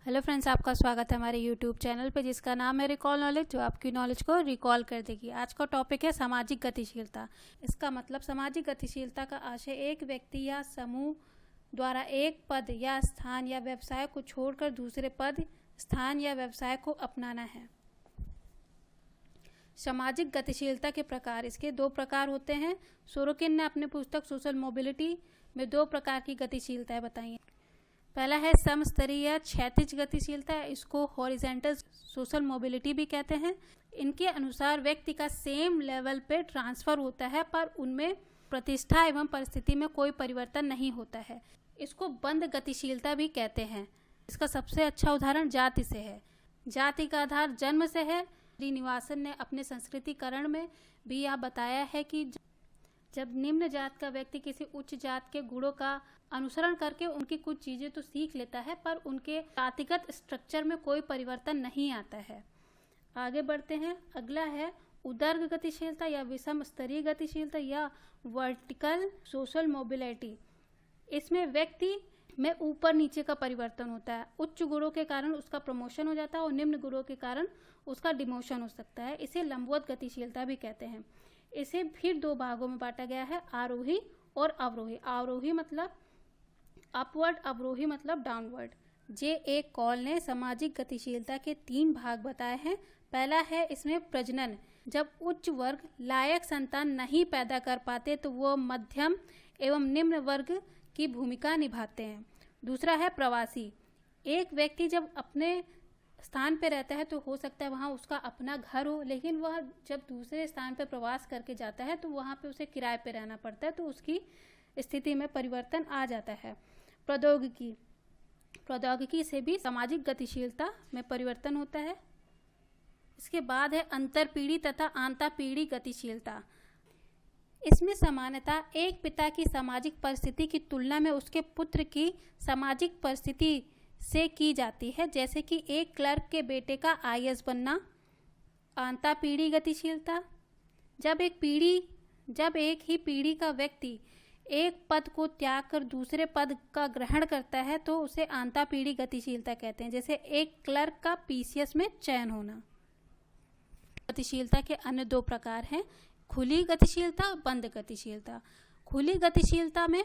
Hello friends, आपका स्वागत है हमारे यूट्यूब चैनल पे जिसका नाम है रिकॉल नॉलेज, जो आपकी नॉलेज को रिकॉल कर देगी। आज का टॉपिक है सामाजिक गतिशीलता। इसका मतलब सामाजिक गतिशीलता का आशय एक व्यक्ति या समूह द्वारा एक पद या स्थान या व्यवसाय को छोड़कर दूसरे पद, स्थान या व्यवसाय को अपनाना है। सामाजिक गतिशीलता के प्रकार, इसके दो प्रकार होते हैं। सोरोकिन ने अपनी पुस्तक सोशल मोबिलिटी में दो प्रकार की गतिशीलताएं बताई हैं। पहला है समस्तरीय या क्षैतिज गतिशीलता, इसको हॉरिजॉन्टल सोशल मोबिलिटी भी कहते हैं। इनके अनुसार व्यक्ति का सेम लेवल पे ट्रांसफर होता है पर उनमें प्रतिष्ठा एवं परिस्थिति में कोई परिवर्तन नहीं होता है। इसको बंद गतिशीलता भी कहते हैं। इसका सबसे अच्छा उदाहरण जाति से है। जाति का आधार जन्म से है। श्रीनिवासन ने अपने संस्कृतिकरण में भी यह बताया है कि जब निम्न जात का व्यक्ति किसी उच्च जात के गुणों का अनुसरण करके उनकी कुछ चीजें तो सीख लेता है पर उनके जातिगत स्ट्रक्चर में कोई परिवर्तन नहीं आता है। आगे बढ़ते हैं। अगला है उदर्ग गतिशीलता या विषम स्तरीय गतिशीलता या वर्टिकल सोशल मोबिलिटी। इसमें व्यक्ति में ऊपर नीचे का परिवर्तन होता है। उच्च गुणों के कारण उसका प्रमोशन हो जाता है और निम्न गुणों के कारण उसका डिमोशन हो सकता है। इसे लंबवत गतिशीलता भी कहते हैं। इसे फिर दो भागों में बांटा गया है, आरोही और अवरोही। आरोही मतलब अपवर्ड, अवरोही मतलब डाउनवर्ड। जे कॉल ने सामाजिक गतिशीलता के 3 भाग बताए हैं। पहला है इसमें प्रजनन। जब उच्च वर्ग लायक संतान नहीं पैदा कर पाते तो वो मध्यम एवं निम्न वर्ग की भूमिका निभाते हैं। दूसरा है प्रवासी। एक व्यक्ति जब अपने स्थान पे रहता है तो हो सकता है वहाँ उसका अपना घर हो, लेकिन वह जब दूसरे स्थान पे प्रवास करके जाता है तो वहाँ पे उसे किराए पे रहना पड़ता है, तो उसकी स्थिति में परिवर्तन आ जाता है। प्रौद्योगिकी से भी सामाजिक गतिशीलता में परिवर्तन होता है। इसके बाद है अंतरपीढ़ी तथा आंतरपीढ़ी गतिशीलता। इसमें समानता एक पिता की सामाजिक परिस्थिति की तुलना में उसके पुत्र की सामाजिक परिस्थिति से की जाती है, जैसे कि एक क्लर्क के बेटे का आईएएस बनना। आंतरपीढ़ी गतिशीलता, जब एक ही पीढ़ी का व्यक्ति एक पद को त्याग कर दूसरे पद का ग्रहण करता है तो उसे आंतरपीढ़ी गतिशीलता कहते हैं, जैसे एक क्लर्क का पीसीएस में चयन होना। गतिशीलता के अन्य 2 प्रकार हैं, खुली गतिशीलता और बंद गतिशीलता। खुली गतिशीलता में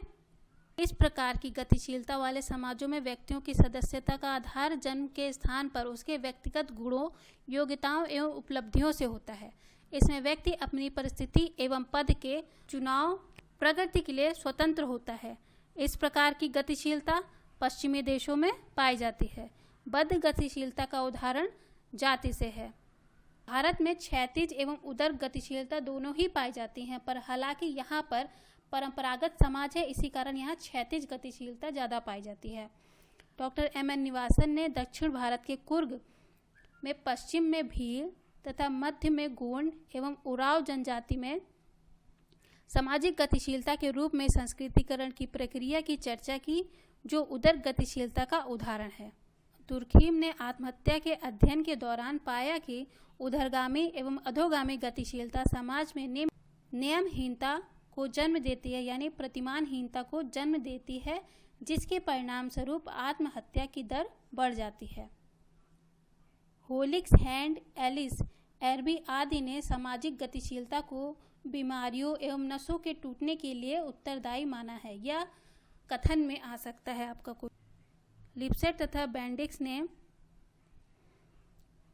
इस प्रकार की गतिशीलता वाले समाजों में व्यक्तियों की सदस्यता का आधार जन्म के स्थान पर उसके व्यक्तिगत गुणों, योग्यताओं एवं उपलब्धियों से होता है। इसमें व्यक्ति अपनी परिस्थिति एवं पद के चुनाव प्रगति के लिए स्वतंत्र होता है। इस प्रकार की गतिशीलता पश्चिमी देशों में पाई जाती है। बद्ध गतिशीलता का उदाहरण जाति से है। भारत में क्षैतिज एवं उदर्ग गतिशीलता दोनों ही पाई जाती हैं, पर हालांकि यहाँ पर परंपरागत समाज है, इसी कारण यहाँ क्षैतिज गतिशीलता ज़्यादा पाई जाती है। Doctor M.N.. निवासन ने दक्षिण भारत के कुर्ग में, पश्चिम में भील तथा मध्य में गोंड एवं उराव जनजाति में सामाजिक गतिशीलता के रूप में संस्कृतिकरण की प्रक्रिया की चर्चा की, जो उदर्ग गतिशीलता का उदाहरण है। दुर्खीम ने आत्महत्या के अध्ययन के दौरान पाया कि उर्ध्वगामी एवं अधोगामी गतिशीलता समाज में नियमहीनता को जन्म देती है, यानी प्रतिमानहीनता को जन्म देती है, जिसके परिणाम स्वरूप आत्महत्या की दर बढ़ जाती है। होलिक्स, हैंड, एलिस, एरबी आदि ने सामाजिक गतिशीलता को बीमारियों एवं नसों के टूटने के लिए उत्तरदायी माना है। यह कथन में आ सकता है आपका कोई। लिपसेट तथा बेंडिक्स ने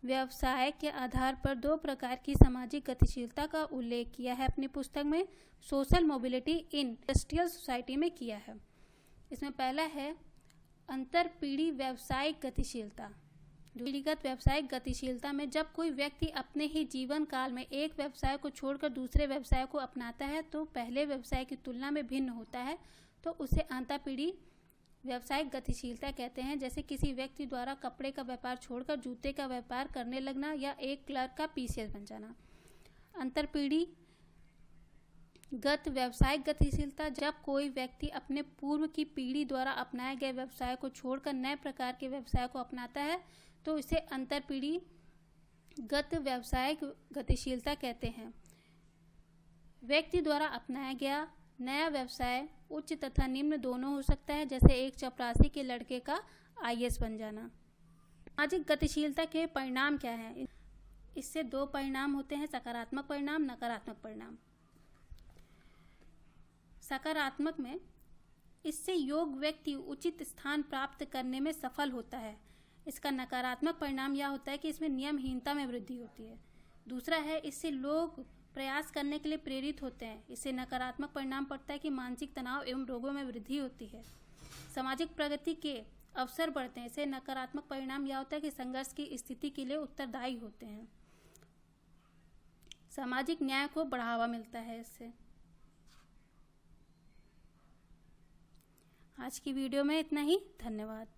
व्यवसाय के आधार पर 2 प्रकार की सामाजिक गतिशीलता का उल्लेख किया है अपनी पुस्तक में social mobility in industrial society में किया है। इसमें पहला है अंतरपीढ़ी व्यावसायिक गतिशीलता। पीढ़ीगत व्यावसायिक गतिशीलता में जब कोई व्यक्ति अपने ही जीवन काल में एक व्यवसाय को छोड़कर दूसरे व्यवसाय को अपनाता है तो पहले व्यवसाय की तुलना में भिन्न होता है, तो उसे अंतरपीढ़ी व्यावसायिक गतिशीलता कहते हैं। जैसे किसी व्यक्ति द्वारा कपड़े का व्यापार छोड़कर जूते का व्यापार करने लगना या एक क्लर्क का पीसीएस बन जाना। अंतरपीढ़ी गत व्यावसायिक गतिशीलता, जब कोई व्यक्ति अपने पूर्व की पीढ़ी द्वारा अपनाए गए व्यवसाय को छोड़कर नए प्रकार के व्यवसाय को अपनाता है तो इसे अंतरपीढ़ी गत व्यावसायिक गतिशीलता कहते हैं। व्यक्ति द्वारा अपनाया गया नया व्यवसाय उच्च तथा निम्न दोनों हो सकता है, जैसे एक चपरासी के लड़के का आईएएस बन जाना। सामाजिक गतिशीलता के परिणाम क्या हैं? इससे दो परिणाम होते हैं, सकारात्मक परिणाम, नकारात्मक परिणाम। सकारात्मक में इससे योग्य व्यक्ति उचित स्थान प्राप्त करने में सफल होता है। इसका नकारात्मक परिणाम यह होता है कि इसमें नियमहीनता में वृद्धि होती है। दूसरा है, इससे लोग प्रयास करने के लिए प्रेरित होते हैं। इससे नकारात्मक परिणाम पड़ता है कि मानसिक तनाव एवं रोगों में वृद्धि होती है। सामाजिक प्रगति के अवसर बढ़ते हैं। इससे नकारात्मक परिणाम यह होता है कि संघर्ष की स्थिति के लिए उत्तरदायी होते हैं। सामाजिक न्याय को बढ़ावा मिलता है इससे। आज की वीडियो में इतना ही। धन्यवाद।